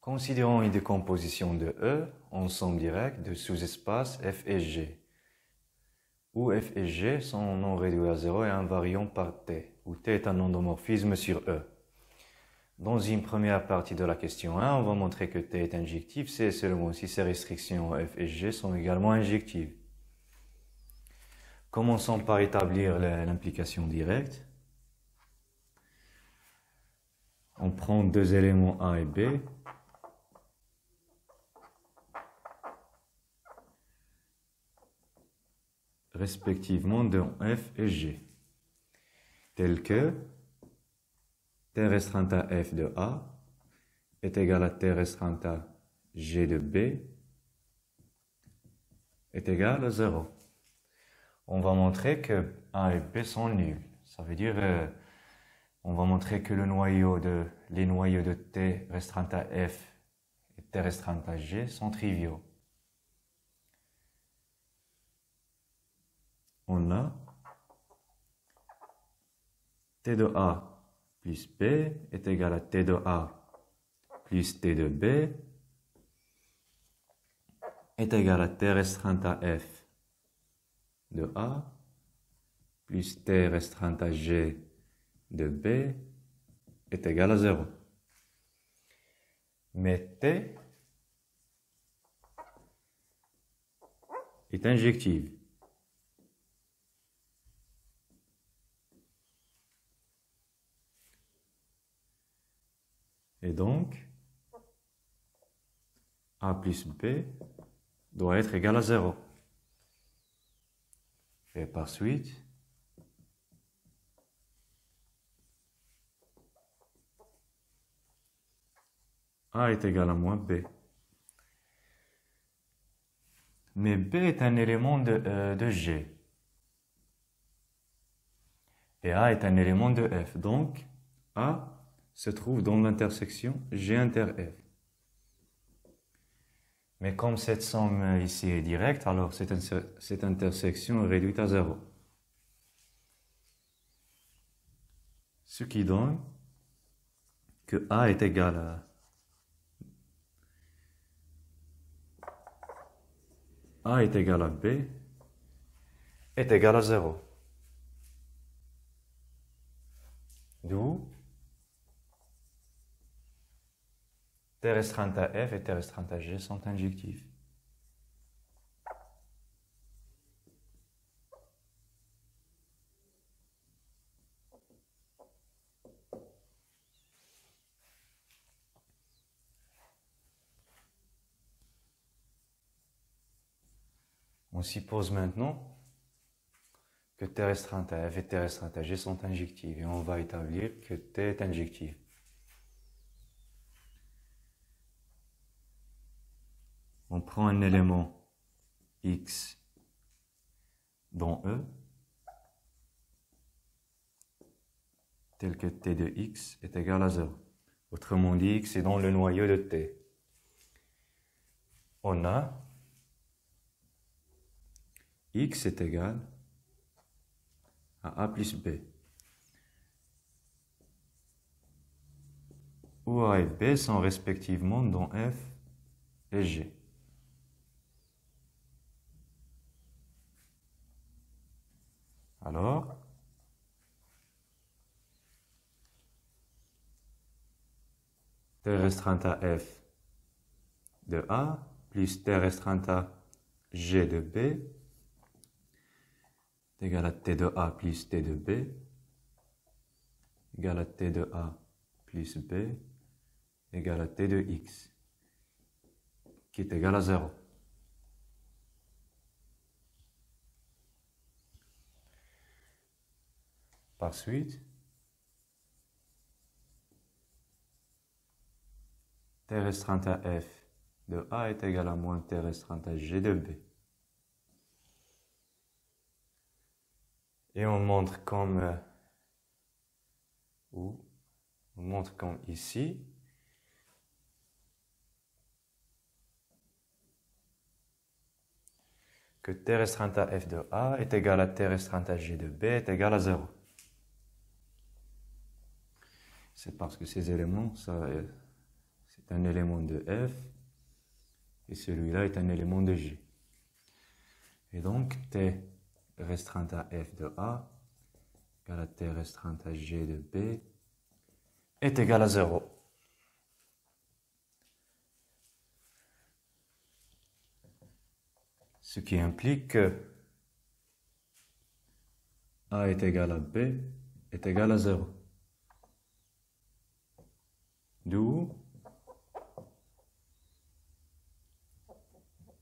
Considérons une décomposition de E en somme directe de sous-espaces f et g, où f et g sont non réduits à 0 et invariants par t, où t est un endomorphisme sur E. Dans une première partie de la question 1, on va montrer que t est injectif, c'est seulement si ces restrictions f et g sont également injectives. Commençons par établir l'implication directe. On prend deux éléments A et B. Respectivement dans f et g, tel que t restreint à f de A est égal à t restreint à g de B est égal à 0. On va montrer que A et B sont nuls. Ça veut dire, on va montrer que les noyaux de t restreint à f et t restreint à g sont triviaux. On a t de A plus B est égal à t de A plus t de B est égal à t restreint à f de A plus t restreint à g de B est égal à 0. Mais t est injective. Et donc, A plus B doit être égal à 0. Et par suite, A est égal à moins B. Mais B est un élément de G. Et A est un élément de F. Donc, A se trouve dans l'intersection G inter F. Mais comme cette somme ici est directe, alors cette intersection est réduite à 0. Ce qui donne que A est égal à B est égal à 0. D'où t restreint à f et t restreint à g sont injectifs. On suppose maintenant que t restreint à f et t restreint à g sont injectives et on va établir que t est injectif. On prend un élément x dans E, tel que t de x est égal à 0. Autrement dit, x est dans le noyau de t. On a x est égal à A plus B, où A et B sont respectivement dans F et G. Alors, t restreint à F de A plus t restreint à G de B est égal à t de A plus t de B égal à t de A plus B égal à t de x, qui est égal à 0. Par suite, t restreint à f de A est égal à moins t restreint à g de B. Et on montre comme ici que t restreint à f de A est égal à t restreint à g de B est égal à 0. C'est parce que ces éléments, c'est un élément de F et celui-là est un élément de G. Et donc, T restreint à F de A égale à T restreint à G de B est égal à 0. Ce qui implique que A est égal à B est égal à 0. D'où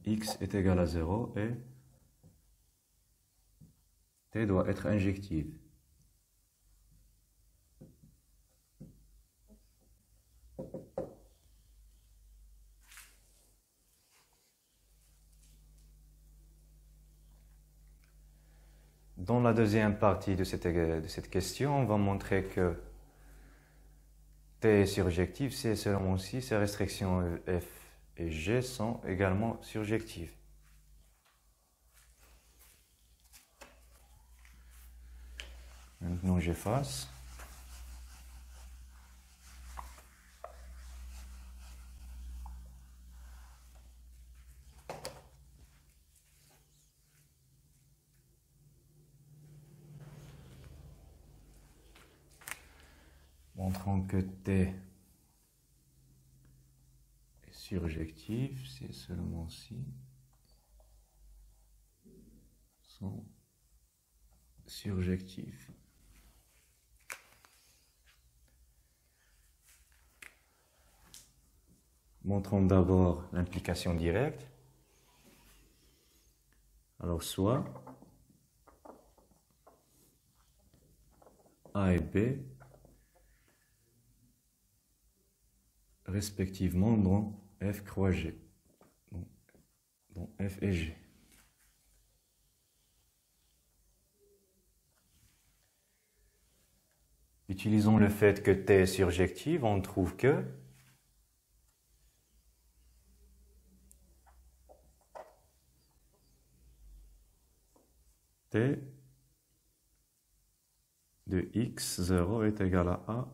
X est égal à 0 et T doit être injective. Dans la deuxième partie de cette question, on va montrer que T est surjectif, c'est seulement si ces restrictions F et G sont également surjectives. Maintenant, j'efface. Montrons que T est surjectif, c'est seulement si sont surjectifs. Montrons d'abord l'implication directe. Alors, soit A et B respectivement dans F croix G, dans F et G. Utilisons le fait que T est surjective, on trouve que T de x0 est égal à A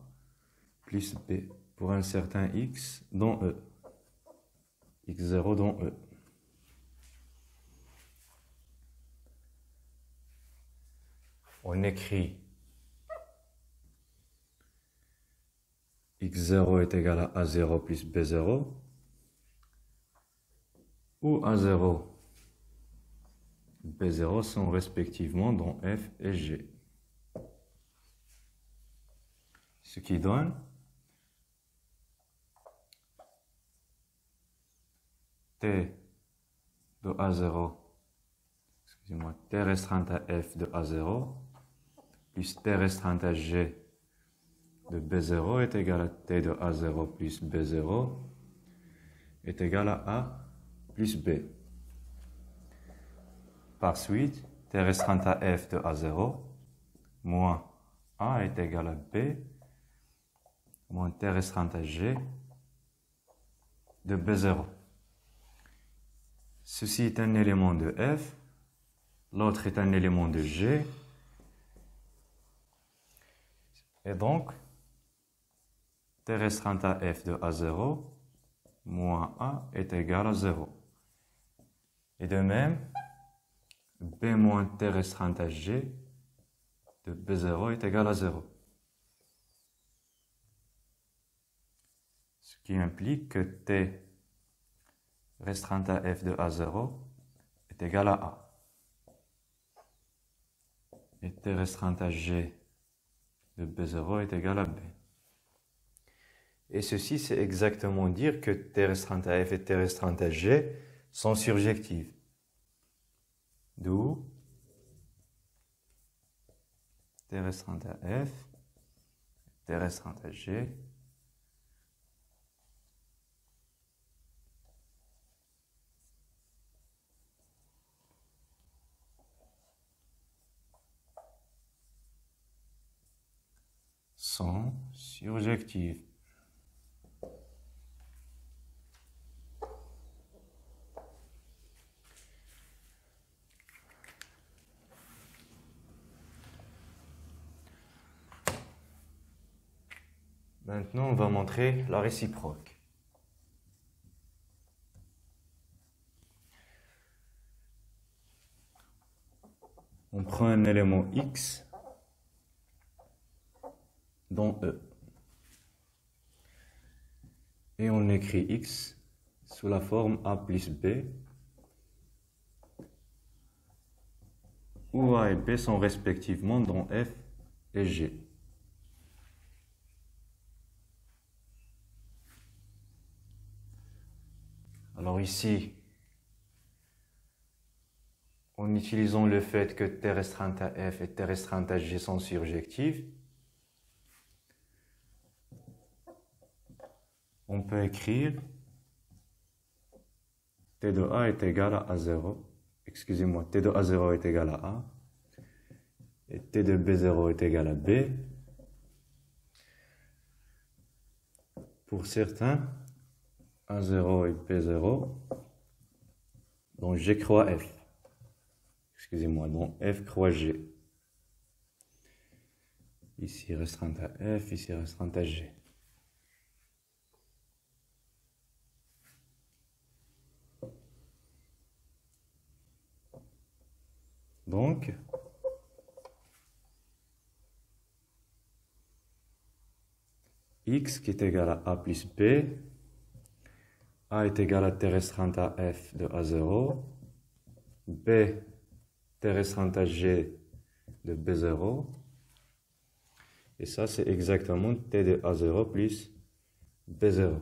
plus B pour un certain x dans E. x0 dans E. On écrit x0 est égal à A0 plus B0 où A0 et B0 sont respectivement dans F et G. Ce qui donne T de A0, excusez-moi, T restreint à F de A0 plus T restreint à G de B0 est égal à T de A0 plus B0 est égal à A plus B. Par suite, T restreint à F de A0 moins A est égal à B moins T restreint à G de B0. Ceci est un élément de F, l'autre est un élément de G. Et donc, T restreint à F de A0 moins A est égal à 0. Et de même, B moins T restreint à G de B0 est égal à 0. Ce qui implique que T restreint à F de A0 est égal à A. Et T restreint à G de B0 est égal à B. Et ceci, c'est exactement dire que T restreint à F et T restreint à G sont surjectives. D'où T restreint à F, T restreint à G sont surjectives. Maintenant, on va montrer la réciproque. prend un élément X dans E. Et on écrit X sous la forme A plus B, où A et B sont respectivement dans F et G. Alors ici, en utilisant le fait que T restreinte à F et T restreinte à G sont surjectives, on peut écrire T de A est égal à A0. Excusez-moi, T de A0 est égal à A. Et T de B0 est égal à B. Pour certains, A0 et B0, dont G croix F. Excusez-moi, dont F croix G. Ici restreinte à F, ici restreinte à G. Donc, X qui est égal à A plus B, A est égal à T restreinte à F de A0, B T restreinte à G de B0, et ça c'est exactement T de A0 plus B0,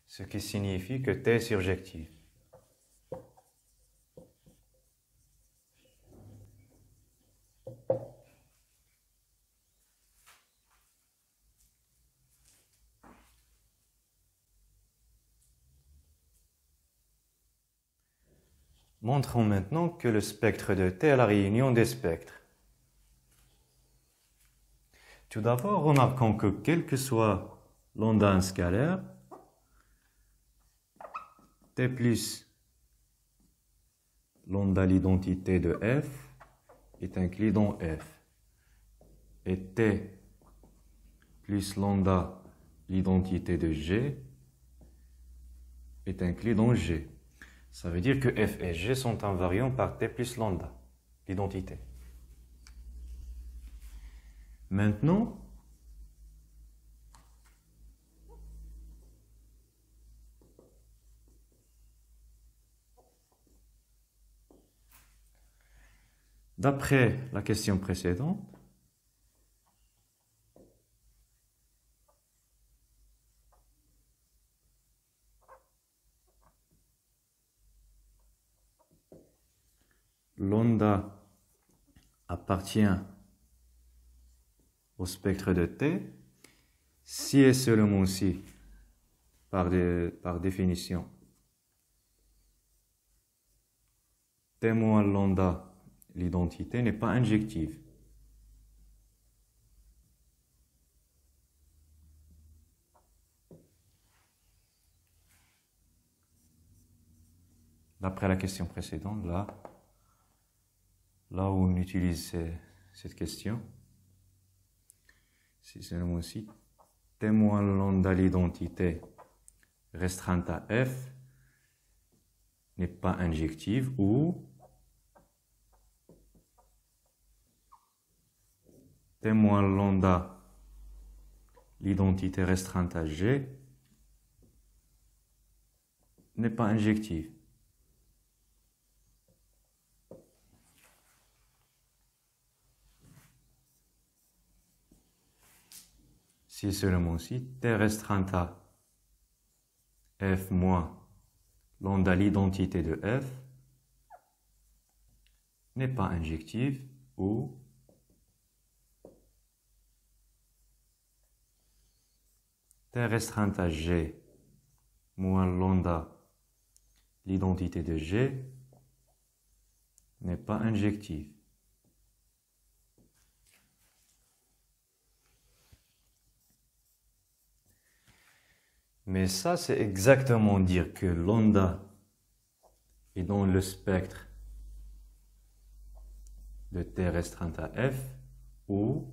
ce qui signifie que T est surjectif. Montrons maintenant que le spectre de T est la réunion des spectres. Tout d'abord, remarquons que quel que soit lambda un scalaire, T plus lambda l'identité de F est inclus dans F. Et T plus lambda l'identité de G est inclus dans G. Ça veut dire que F et G sont invariants par T plus lambda, l'identité. Maintenant, d'après la question précédente, lambda appartient au spectre de T si et seulement si, par définition, T moins lambda, l'identité, n'est pas injective. D'après la question précédente, là où on utilise cette question, c'est seulement si T moins lambda l'identité restreinte à F n'est pas injective ou T moins lambda l'identité restreinte à G n'est pas injective. Si seulement si T restreinte à F moins lambda l'identité de F n'est pas injective ou T restreinte à G moins lambda l'identité de G n'est pas injective. Mais ça, c'est exactement dire que lambda est dans le spectre de T restreinte à F ou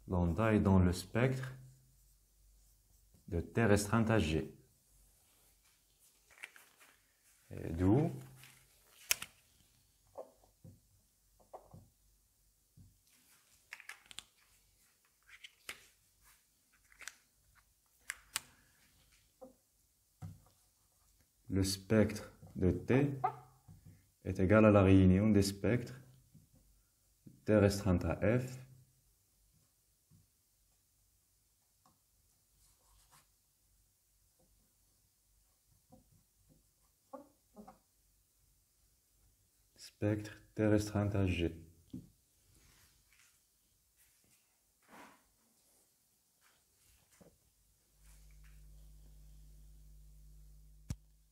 lambda est dans le spectre de T restreinte à G. D'où le spectre de T est égal à la réunion des spectres T restreinte à F spectre T restreinte à G.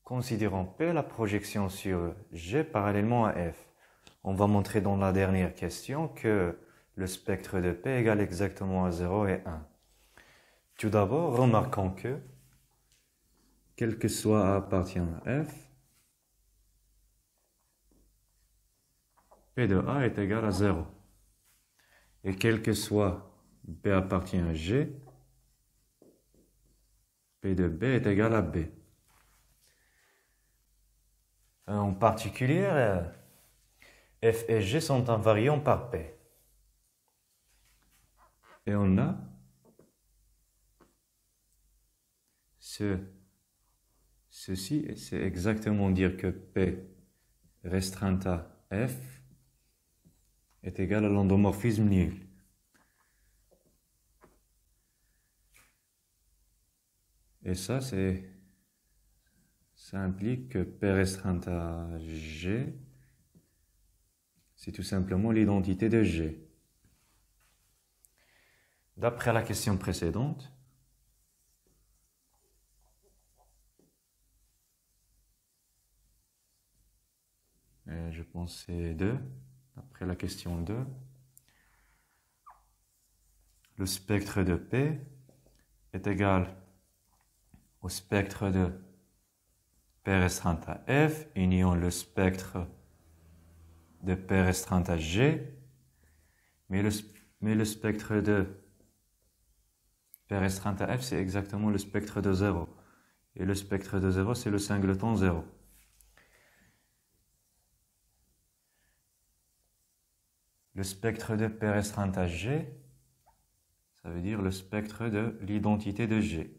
Considérons P la projection sur G parallèlement à F. On va montrer dans la dernière question que le spectre de P égale exactement à 0 et 1. Tout d'abord, remarquons que, quel que soit A appartient à F, P de A est égal à 0. Et quel que soit B appartient à G, P de B est égal à B. En particulier, F et G sont invariants par P. Et on a ceci, c'est exactement dire que P restreint à F est égal à l'endomorphisme nul. Et ça implique que P restreint à G, c'est tout simplement l'identité de G. D'après la question précédente, je pense que c'est 2, d'après la question 2, le spectre de P est égal au spectre de P restreint à F, union le spectre de P restreint à G, mais le spectre de P restreint à F, c'est exactement le spectre de 0. Et le spectre de 0, c'est le singleton 0. Le spectre de P restreint à G, ça veut dire le spectre de l'identité de G.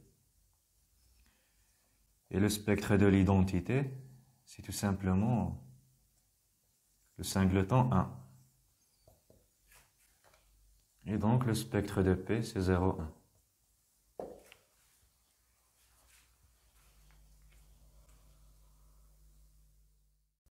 Et le spectre de l'identité, c'est tout simplement le singleton 1. Et donc le spectre de P, c'est 0, 1.